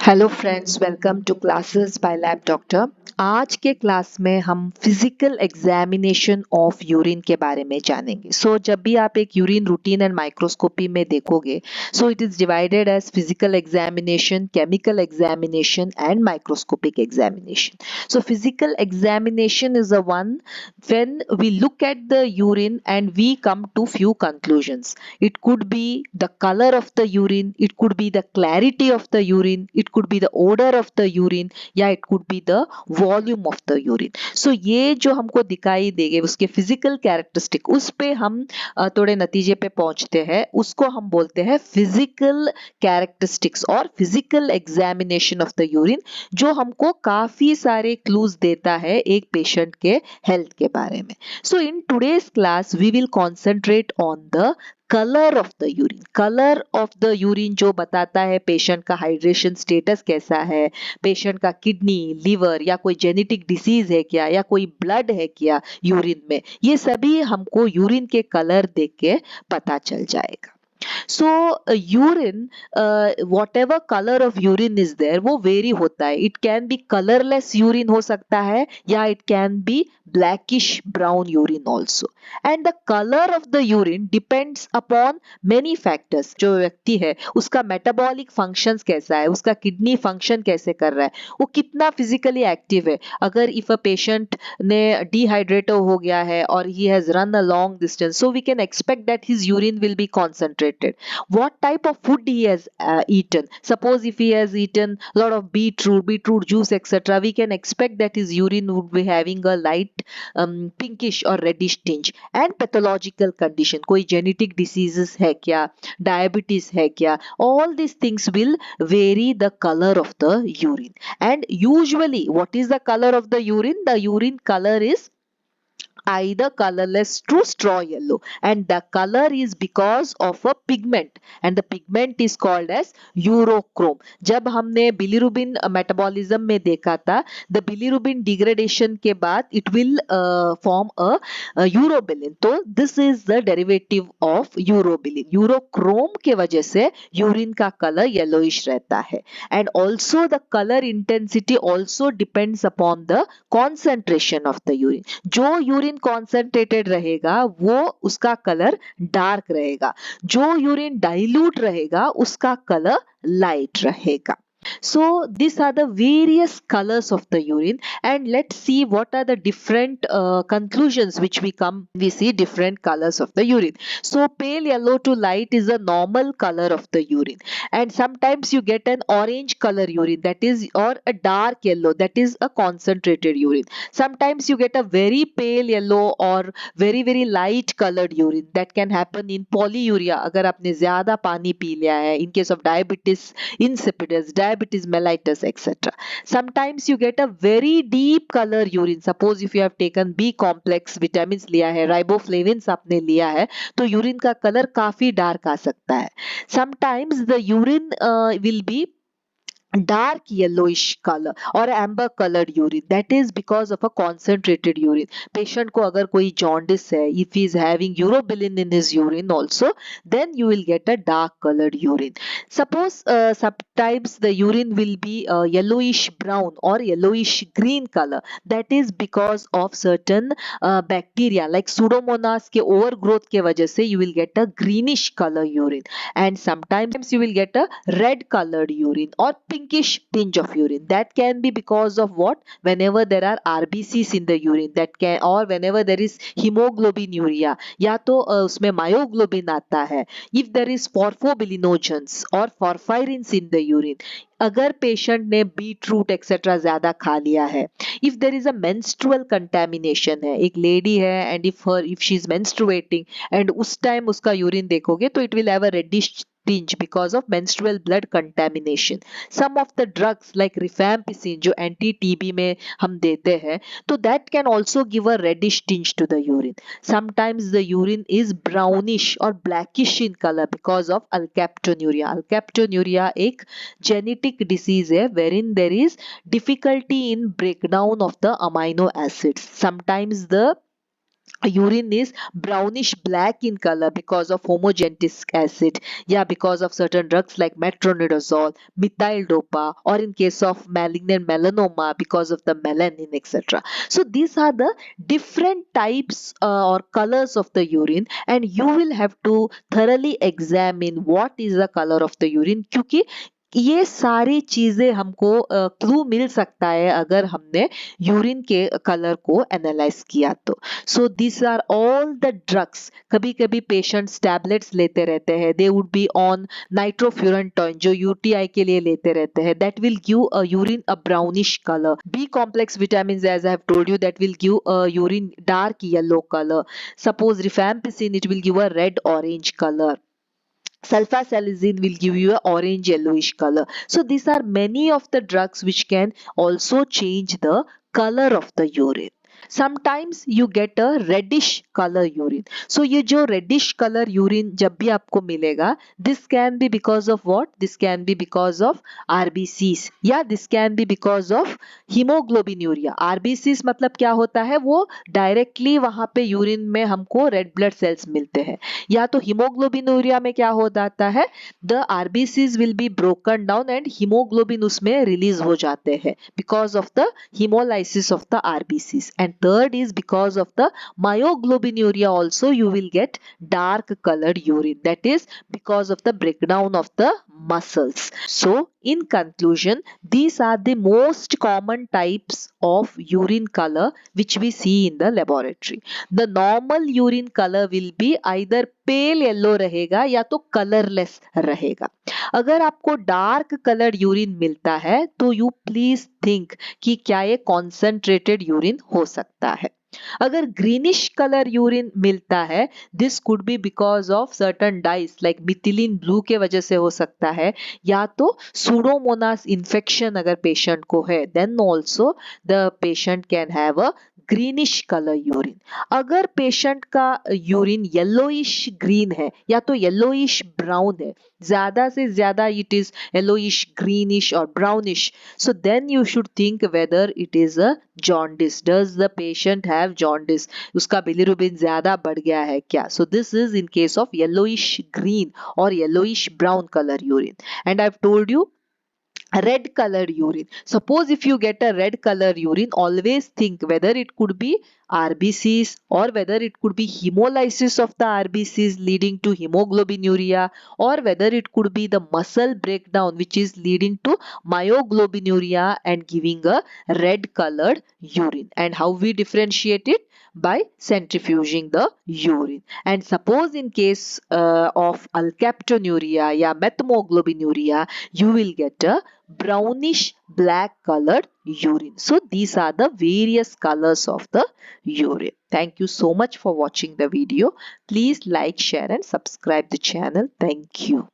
Hello friends, welcome to classes by lab doctor. आज के class में हम फिजिकल एग्जामिनेशन ऑफ यूरिन के बारे में जानेंगे। जब भी आप एक यूरिन रूटीन एंड माइक्रोस्कोपी में देखोगे, it is divided as physical examination, chemical examination and microscopic examination. Physical examination is a one when we look at the urine and we come to few conclusions. It could be the color of the urine, it could be the clarity of the urine, it could be the odor of the urine, या it could be the volume of the urine. ये जो हमको दिखाई देंगे उसके physical characteristic, उस पे हम थोड़े नतीजे पे पहुंचते हैं, उसको हम बोलते हैं फिजिकल कैरेक्टरिस्टिक्स और physical examination of the urine, जो हमको काफी सारे क्लूज देता है एक पेशेंट के हेल्थ के बारे में। In today's class we will concentrate on the colour of the urine. Colour of the urine जो बताता है पेशेंट का हाइड्रेशन स्टेटस कैसा है, पेशेंट का किडनी, लिवर या कोई जेनेटिक डिसीज है क्या, या कोई ब्लड है क्या यूरिन में, ये सभी हमको यूरिन के कलर देख के पता चल जाएगा। Urine, whatever color of urine is there, वो वेरी होता है। It can be colourless urine हो सकता है, या it can be blackish brown urine also. And the color of the urine depends upon many factors. जो व्यक्ति है उसका metabolic functions कैसा है, उसका kidney function कैसे कर रहा है, वो कितना physically active है। अगर if a patient ने dehydrated हो गया है और he has run a long distance, so we can expect that his urine will be concentrated. What type of food he has eaten. Suppose if he has eaten a lot of beetroot juice, etc., we can expect that his urine would be having a light pinkish or reddish tinge. And pathological condition, कोई genetic diseases है क्या, diabetes है क्या, all these things will vary the color of the urine. And usually what is the color of the urine? The urine color is either colorless to straw yellow, and the color is because of a pigment, and the pigment is called as urochrome. जब हमने bilirubin metabolism में देखा था, the bilirubin degradation के बाद it will form a urobilin. तो this is the derivative of urobilin. Urochrome के वजह से यूरिन का कलर येलोइश रहता है। And also the color intensity also depends upon the concentration of the urine. जो यूरिन कॉन्सेंट्रेटेड रहेगा वो उसका कलर डार्क रहेगा, जो यूरिन डाइल्यूट रहेगा उसका कलर लाइट रहेगा। So these are the various colors of the urine, and let's see what are the different conclusions which we see different colors of the urine. So pale yellow to light is a normal color of the urine, and sometimes you get an orange color urine, that is, or a dark yellow, that is a concentrated urine. Sometimes you get a very pale yellow or very light colored urine, that can happen in polyuria, अगर आपने ज्यादा पानी P लिया है, in case of diabetes insipidus, diabetes mellitus, etc. Sometimes you get a very deep color urine. Suppose if you have taken B complex vitamins लिया है, riboflavins आपने लिया है, तो यूरिन का कलर काफी डार्क आ सकता है। Sometimes the urine will be dark yellowish color or amber colored urine, that is because of a concentrated urine. Patient को अगर कोई jaundice है, if he is having urobilin in his urine also, then you will get a dark colored urine. Suppose sometimes the urine will be yellowish brown or yellowish green color, that is because of certain bacteria like pseudomonas के overgrowth के वजह से you will get a greenish color urine. And sometimes you will get a red colored urine or pinkish tinge of urine. That can be because of what? Whenever there are RBCs in the urine, that can, or whenever there is hemoglobinuria, या तो उसमें myoglobin आता है, if there is porphobilinogens or porphyrins in the urine, अगर patient ने beetroot etcetera ज्यादा खा लिया है, if there is a menstrual contamination है, एक लेडी है and if she is menstruating and उस टाइम उसका यूरिन देखोगे तो it will have a reddish tinge because of menstrual blood contamination. Some of the drugs like rifampicin जो anti-TB में हम देते हैं, तो that can also give a reddish tinge to the urine. Sometimes the urine is brownish or blackish in color because of alkaptonuria. Alkaptonuria एक genetic disease है wherein there is difficulty in breakdown of the amino acids. Sometimes the urine is brownish black in color because of homogentic acid, yeah, because of certain drugs like metronidazole, methyl dopa, or in case of malignant melanoma because of the melanin, etc. So these are the different types or colors of the urine, and you will have to thoroughly examine what is the color of the urine, क्योंकि ये सारी चीजें हमको clue मिल सकता है अगर हमने urine के कलर को एनालाइज किया तो. So this are all the drugs. कभी कभी पेशेंट्स टैबलेट्स लेते रहते हैं, they would be on nitrofurantoin जो यूटीआई के लिए लेते रहते हैं, that will give a urine a brownish colour. B complex vitamin as I have told you that will give a urine dark yellow colour. Suppose rifampicin it will give a red orange colour. Sulfasalazine will give you a orange yellowish color. So these are many of the drugs which can also change the color of the urine. Sometimes you get a reddish color urine. So ये जो reddish color urine जब भी आपको मिलेगा, this can be because of what? This can be because of RBCs, या this can be because of hemoglobinuriia. RBCs मतलब क्या होता है? वो डायरेक्टली वहां पे यूरिन में हमको रेड ब्लड सेल्स मिलते हैं. या तो हीमोग्लोबिनूरिया में क्या हो जाता है, the RBCs will be broken down and haemoglobin उसमें रिलीज हो जाते हैं because of the hemolysis of the RBCs. And third is because of the myoglobinuria also you will get dark colored urine, that is because of the breakdown of the muscles. So in conclusion, these are the most common types of urine color which we see in the laboratory. The normal urine color will be either pale yellow रहेगा या तो colorless रहेगा. अगर आपको dark colour urine मिलता है तो you please think कि क्या ये कॉन्सेंट्रेटेड यूरिन हो सकता है. अगर ग्रीनिश कलर यूरिन मिलता है, this could be because of certain dice like methylene blue के वजह से हो सकता है, या तो सुडोमोनास इन्फेक्शन अगर पेशेंट को है, then also the patient can have a greenish colour urine. अगर पेशेंट का यूरिन येलोइश ग्रीन है या तो येलोइश ब्राउन है, ज्यादा से ज्यादा इट इज येलोइश ग्रीनिश और brownish, so then you should think whether it is a jaundice. Does the patient have jaundice? उसका bilirubin ज्यादा बढ़ गया है क्या? So this is in case of yellowish green or yellowish brown color urine. And I've told you red colored urine. Suppose if you get a red color urine, always think whether it could be RBCs or whether it could be hemolysis of the RBCs leading to hemoglobinuria, or whether it could be the muscle breakdown which is leading to myoglobinuria and giving a red colored urine. And how we differentiate it? By centrifuging the urine. And suppose in case of alkaptonuria या methemoglobinuria, you will get a brownish black colored urine. So these are the various colors of the urine. Thank you so much for watching the video. Please like, share and subscribe the channel. Thank you.